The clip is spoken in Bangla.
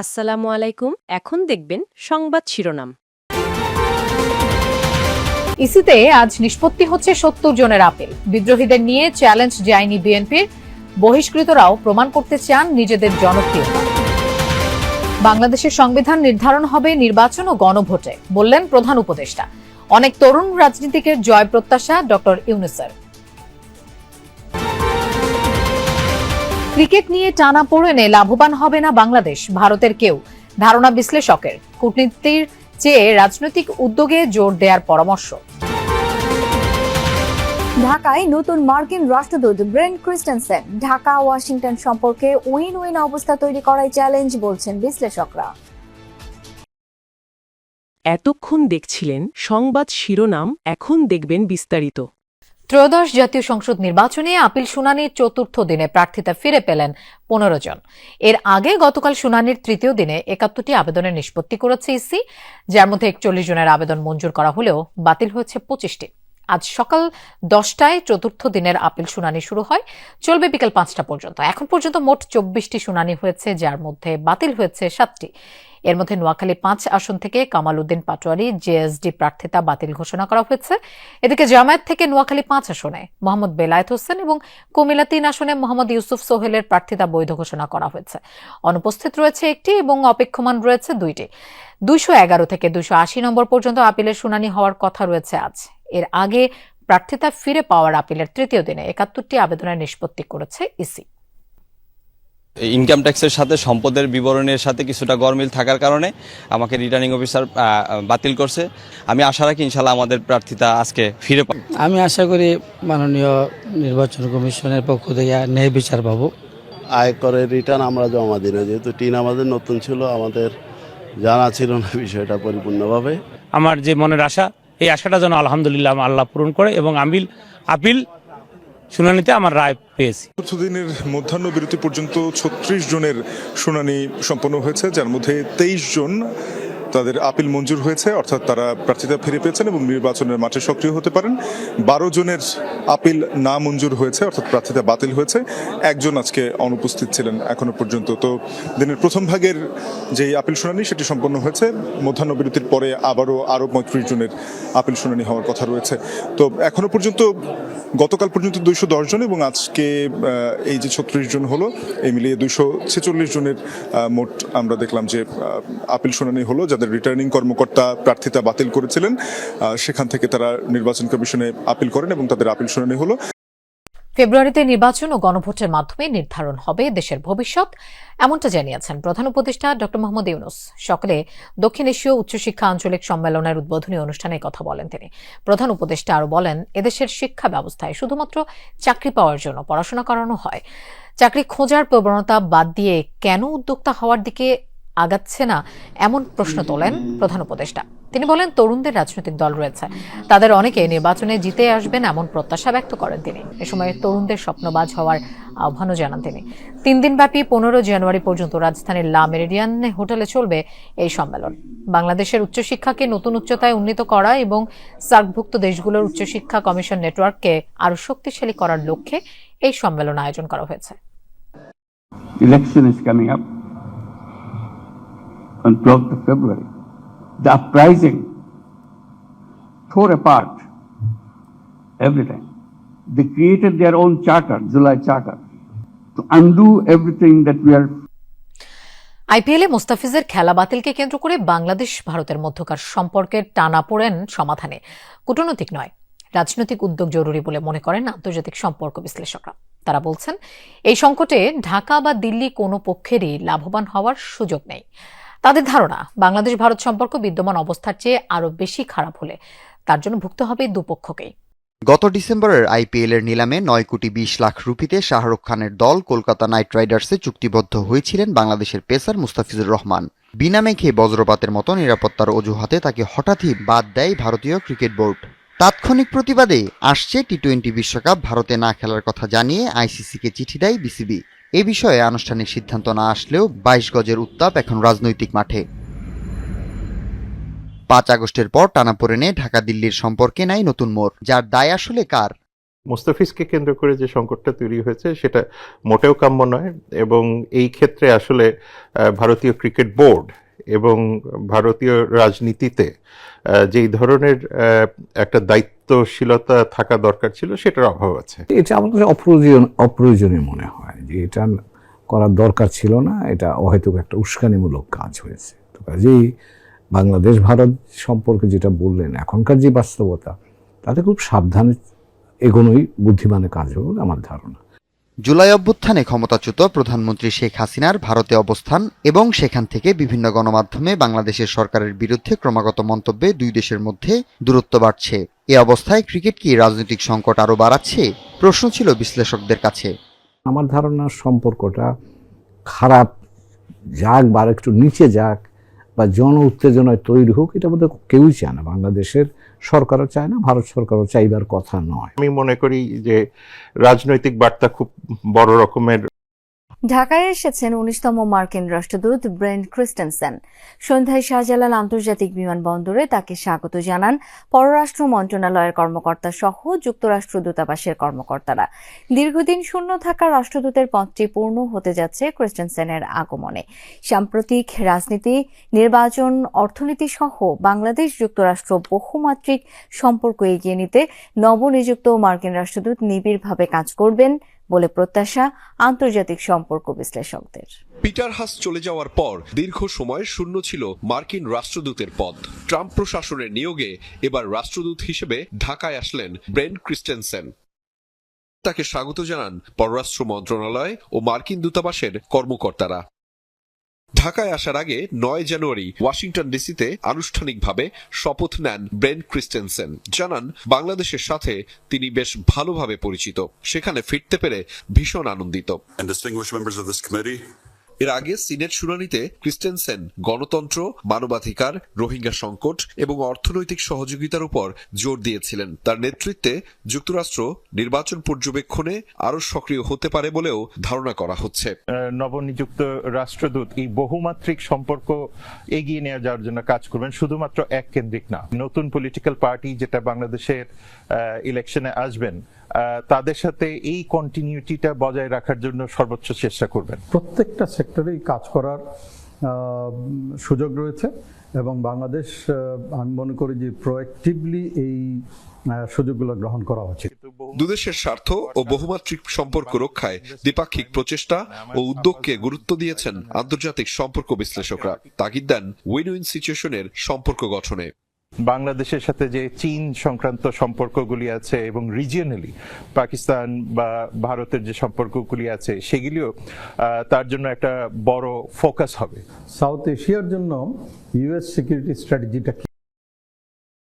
আসসালামু আলাইকুম। এখন দেখবেন সংবাদ শিরোনাম। ইসিতে আজ নিষ্পত্তি হচ্ছে ৭০ জনের আপিল। বিদ্রোহীদের নিয়ে চ্যালেঞ্জ যায়নি বিএনপির। বহিষ্কৃতরাও প্রমাণ করতে চান নিজেদের জনপ্রিয়তা। বাংলাদেশের সংবিধান নির্ধারণ হবে নির্বাচন ও গণভোটে, বললেন প্রধান উপদেষ্টা। অনেক তরুণ রাজনীতিকের জয় প্রত্যাশা ডক্টর ইউনূসের। ক্রিকেট নিয়ে টানাপোড়েনে লাভবান হবে না বাংলাদেশ, ভারতের কেউ, ধারণা বিশ্লেষকের। কূটনীতির চেয়ে রাজনৈতিক উদ্যোগে জোর দেওয়ার পরামর্শ। ঢাকায় নতুন মার্কিন রাষ্ট্রদূত ব্রেন্ট ক্রিস্টেনসেন। ঢাকা ওয়াশিংটন সম্পর্কে উইন উইন অবস্থা তৈরি করাই চ্যালেঞ্জ, বলছেন বিশ্লেষকরা। এতক্ষণ দেখছিলেন সংবাদ শিরোনাম, এখন দেখবেন বিস্তারিত। ত্রয়োদশ জাতীয় সংসদ নির্বাচনে আপিল শুনানির চতুর্থ দিনে প্রার্থিতা ফিরে পেলেন ১৫ জন। এর আগে গতকাল শুনানির তৃতীয় দিনে ৭১টি আবেদনের নিষ্পত্তি করেছে ইসি, যার মধ্যে ৪১ জনের আবেদন মঞ্জুর করা হলেও বাতিল হয়েছে ২৫টি। আজ সকাল ১০টায় চতুর্থ দিনের আপিল শুনানি শুরু হয়, চলবে বিকেল ৫টা পর্যন্ত। এখন পর্যন্ত মোট ২৪টি শুনানি হয়েছে, যার মধ্যে বাতিল হয়েছে ৭টি। এর মধ্যে নোয়াখালী ৫ আসন থেকে কামাল উদ্দিন পাটোয়ারি জেএসডি প্রার্থিতা বাতিল ঘোষণা করা হয়েছে। এদিকে জামায়াত থেকে নোয়াখালী ৫ আসনে মোহাম্মদ বেলায়েত হোসেন এবং কুমিল্লা ৩ আসনে মোহাম্মদ ইউসুফ সোহেলের প্রার্থিতা বৈধ ঘোষণা করা হয়েছে। অনুপস্থিত রয়েছে একটি এবং অপেক্ষমান রয়েছে ২টি। ২১১ থেকে ২৮০ নম্বর পর্যন্ত আপিলের শুনানি হওয়ার কথা রয়েছে আজ। এর আগে প্রার্থিতা ফিরে পাওয়ার আপিলের তৃতীয় দিনে ৭১টি আবেদনের নিষ্পত্তি করেছে ইসি। ইনকাম ট্যাক্সের সাথে সম্পদের বিবরণের সাথে কিছুটা গরমিল থাকার কারণে আমাকে রিটার্নিং অফিসার বাতিল করছে। আমি আশা রাখি ইনশাল্লাহ আমাদের প্রার্থিতা আজকে ফিরে পাবো। আমি আশা করি মাননীয় নির্বাচন কমিশনের পক্ষ থেকে ন্যায় বিচার পাবো। আয়করের রিটার্ন আমরা জমা দিই না, যেহেতু টিন আমাদের নতুন ছিল, আমাদের জানা ছিল না বিষয়টা পরিপূর্ণভাবে। আমার যে মনের আশা, এই আশাটা যেন আলহামদুলিল্লাহ আল্লাহ পূরণ করে এবং আপিল শুনানিতে আমার রায় পেয়েছি। দিনের মধ্যাহ্ন বিরতি পর্যন্ত ৩৬ জনের শুনানি সম্পন্ন হয়েছে, যার মধ্যে ২৩ জন তাদের আপিল মঞ্জুর হয়েছে, অর্থাৎ তারা প্রার্থিতা ফিরে পেয়েছেন এবং নির্বাচনের মাঠে সক্রিয় হতে পারেন। ১২ জনের আপিল না মঞ্জুর হয়েছে, অর্থাৎ প্রার্থিতা বাতিল হয়েছে। একজন আজকে অনুপস্থিত ছিলেন এখনো পর্যন্ত। তো দিনের প্রথম ভাগের যে আপিল শুনানি সেটি সম্পন্ন হয়েছে। মধ্যাহ্ন বিরতির পরে আরও ৩৫ জনের আপিল শুনানি হওয়ার কথা রয়েছে। তো এখনো পর্যন্ত গতকাল পর্যন্ত ২১০ জন এবং আজকে এই যে ৩৬ জন হলো, এই মিলিয়ে ২৪৬ জনের মোট আমরা দেখলাম যে আপিল শুনানি হলো। যাদের রিটার্নিং কর্মকর্তা প্রার্থিতা বাতিল করেছিলেন, সেখান থেকে তারা নির্বাচন কমিশনে আপিল করেন এবং তাদের আপিল শুনানি হলো। ফেব্রুয়ারিতে নির্বাচন ও গণভোটের মাধ্যমে নির্ধারণ হবে দেশের ভবিষ্যৎ, এমনটা জানিয়েছেন প্রধান উপদেষ্টা ডক্টর মোহাম্মদ ইউনূস। সকালে দক্ষিণ এশীয় উচ্চশিক্ষা আঞ্চলিক সম্মেলনের উদ্বোধনী অনুষ্ঠানে কথা বলেন তিনি। প্রধান উপদেষ্টা আরও বলেন, এদেশের শিক্ষা ব্যবস্থায় শুধুমাত্র চাকরি পাওয়ার জন্য পড়াশোনা করানো হয়। চাকরি খোঁজার প্রবণতা বাদ দিয়ে কেন উদ্যোক্তা হওয়ার দিকে আগাচ্ছে না, এমন প্রশ্ন তোলেন প্রধান উপদেষ্টা। তিনি বলেন, তরুণদের রাজনৈতিক দল রয়েছে, তাদের অনেকে নির্বাচনে জিতে আসবেন এমন প্রত্যাশা ব্যক্ত করেন তিনি। এ সময় তরুণদের স্বপ্নবাজ হওয়ার আহ্বানও জানান তিনি। ৩ দিনব্যাপী ১৫ জানুয়ারি পর্যন্ত রাজধানীর লা মেরিডিয়ান হোটেলে চলবে এই সম্মেলন। বাংলাদেশের উচ্চশিক্ষাকে নতুন উচ্চতায় উন্নীত করা এবং সার্কভুক্ত দেশগুলোর উচ্চশিক্ষা কমিশন নেটওয়ার্ককে আরও শক্তিশালী করার লক্ষ্যে এই সম্মেলন আয়োজন করা হয়েছে। Election is coming up on 12th of February. The uprising tore apart everything. They created their own charter, July Charter, to undo everything that we are. আইপিএলে মোস্তাফিজের খেলা বাতিলকে কেন্দ্র করে বাংলাদেশ ভারতের মধ্যকার সম্পর্কের টানাপোড়েন সমাধানে কূটনৈতিক নয়, রাজনৈতিক উদ্যোগ জরুরি বলে মনে করেন আন্তর্জাতিক সম্পর্ক বিশ্লেষকরা। তারা বলছেন, এই সংকটে ঢাকা বা দিল্লি কোনো পক্ষেরই লাভবান হওয়ার সুযোগ নেই। তাদের ধারণা, বাংলাদেশ ভারত সম্পর্ক বিদ্যমান অবস্থার চেয়ে আরও বেশি খারাপ হলে তার জন্য ভুগতে হবে দুপক্ষকেই। গত ডিসেম্বরের আইপিএলের নিলামে ৯ কোটি ২০ লাখ রুপিতে শাহরুখ খানের দল কলকাতা নাইট রাইডার্সে চুক্তিবদ্ধ হয়েছিলেন বাংলাদেশের পেসার মুস্তাফিজুর রহমান। বিনা মেঘে বজ্রপাতের মতো নিরাপত্তার অজুহাতে তাকে হঠাৎই বাদ দেয় ভারতীয় ক্রিকেট বোর্ড। তাৎক্ষণিক প্রতিবাদে আসছে টি-২০ বিশ্বকাপ ভারতে না খেলার কথা জানিয়ে আইসিসিকে চিঠি দেয় বিসিবি। এ বিষয়ে আনুষ্ঠানিক সিদ্ধান্ত না আসলেও ২২ গজের উত্তাপ এখন রাজনৈতিক মাঠে। ৫ আগস্টের পর টানাপোড়েনে ঢাকা দিল্লির সম্পর্কে নাই নতুন মোড়, যার দায় আসলে কার? মুস্তাফিজকে কেন্দ্র করে যে সংকটটা তৈরি হয়েছে সেটা মোটেও কাম্য নয়, এবং এই ক্ষেত্রে আসলে ভারতীয় ক্রিকেট বোর্ড এবং ভারতীয় রাজনীতিতে যেই ধরনের একটা দায়িত্বশীলতা থাকা দরকার ছিল সেটার অভাব আছে। এটা আমার কাছে অপ্রয়োজনীয় মনে হয় যে এটা করার দরকার ছিল না, এটা অহেতুক একটা উস্কানিমূলক কাজ হয়েছে। তো কাজেই বাংলাদেশ ভারত সম্পর্কে যেটা বললেন, এখনকার যে বাস্তবতা, তাতে খুব সাবধানে এগোনোই বুদ্ধিমানের কাজ হবে বলে আমার ধারণা। জুলাই অভ্যুত্থানে ক্ষমতাচ্যুত প্রধানমন্ত্রী শেখ হাসিনার ভারতে অবস্থান এবং সেখান থেকে বিভিন্ন গণমাধ্যমে বাংলাদেশের সরকারের বিরুদ্ধে ক্রমাগত মন্তব্যে দুই দেশের মধ্যে দূরত্ব বাড়ছে। এ অবস্থায় ক্রিকেট কি রাজনৈতিক সংকট আরও বাড়াচ্ছে? প্রশ্ন ছিল বিশ্লেষকদের কাছে। আমার ধারণা সম্পর্কটা খারাপ যাক বা একটু নিচে যাক বা জন উত্তেজনায় তৈরি হোক, এটা বোধহয় কেউই চায় না। বাংলাদেশের সরকারও চায় না, ভারত সরকারও চাইবার কথা নয়। আমি মনে করি যে রাজনৈতিক বার্তা খুব বড় রকমের। ঢাকায় এসেছেন 19তম মার্কিন রাষ্ট্রদূত ব্রেন্ট ক্রিস্টেনসেন। সন্ধ্যায় শাহজালাল আন্তর্জাতিক বিমানবন্দরে তাকে স্বাগত জানান পররাষ্ট্র মন্ত্রণালয়ের কর্মকর্তা সহ যুক্তরাষ্ট্র দূতাবাসের কর্মকর্তারা। দীর্ঘদিন শূন্য থাকা রাষ্ট্রদূতের পদটি পূর্ণ হতে যাচ্ছে ক্রিস্টেনসেনের আগমনে। সাম্প্রতিক রাজনীতি, নির্বাচন, অর্থনীতি সহ বাংলাদেশ যুক্তরাষ্ট্র বহুমাত্রিক সম্পর্ক এগিয়ে নিতে নবনিযুক্ত মার্কিন রাষ্ট্রদূত নিবিড়ভাবে কাজ করবেন বলে প্রত্যাশা আন্তর্জাতিক সম্পর্ক বিশ্লেষকদের। পিটার হাস চলে যাওয়ার পর দীর্ঘ সময় শূন্য ছিল মার্কিন রাষ্ট্রদূতের পদ। ট্রাম্প প্রশাসনের নিয়োগে এবার রাষ্ট্রদূত হিসেবে ঢাকায় আসলেন ব্রেন্ট ক্রিস্টেনসেন। তাকে স্বাগত জানান পররাষ্ট্র মন্ত্রণালয় ও মার্কিন দূতাবাসের কর্মকর্তারা। ঢাকায় আসার আগে 9 জানুয়ারি ওয়াশিংটন ডিসিতে আনুষ্ঠানিকভাবে শপথ নেন ব্রেন্ট ক্রিস্টেনসেন। জানান বাংলাদেশের সাথে তিনি বেশ ভালোভাবে পরিচিত, সেখানে ফিরতে পেরে ভীষণ আনন্দিত। এর আগে সিনেট শুনানিতে ক্রিস্টেনসেন গণতন্ত্র, মানবাধিকার, রোহিঙ্গা সংকট এবং অর্থনৈতিক সহযোগিতার উপর জোর দিয়েছিলেন। তার নেতৃত্বে যুক্তরাষ্ট্র নির্বাচন পর্যবেক্ষণে আরো সক্রিয় হতে পারে বলেও ধারণা করা হচ্ছে। নবনিযুক্ত রাষ্ট্রদূত এই বহুমাত্রিক সম্পর্ক এগিয়ে নিয়ে যাওয়ার জন্য কাজ করবেন, শুধুমাত্র এক কেন্দ্রিক না। নতুন পলিটিক্যাল পার্টি যেটা বাংলাদেশের ইলেকশনে আসবেন, তাদের সাথে এই কন্টিনিউটিটা বজায় রাখার জন্য সর্বোচ্চ চেষ্টা করবেন। প্রত্যেকটা সেক্টরেই কাজ করার সুযোগ রয়েছে এবং বাংলাদেশ, আমি মনে করি যে প্রোঅ্যাক্টিভলি এই সুযোগগুলো গ্রহণ করা উচিত। দুদেশের স্বার্থ ও বহুমাত্রিক সম্পর্ক রক্ষায় দ্বিপাক্ষিক প্রচেষ্টা ও উদ্যোগকে গুরুত্ব দিয়েছেন আন্তর্জাতিক সম্পর্ক বিশ্লেষকরা। তাগিদ দেন উইন উইন সিচুয়েশনের সম্পর্ক গঠনে। বাংলাদেশের সাথে যে চীন সংক্রান্ত সম্পর্কগুলি আছে এবং রিজিয়নালি পাকিস্তান বা ভারতের যে সম্পর্কগুলি আছে, সেগুলিও তার জন্য একটা বড় ফোকাস হবে। সাউথ এশিয়ার জন্য ইউএস সিকিউরিটি স্ট্র্যাটেজিটা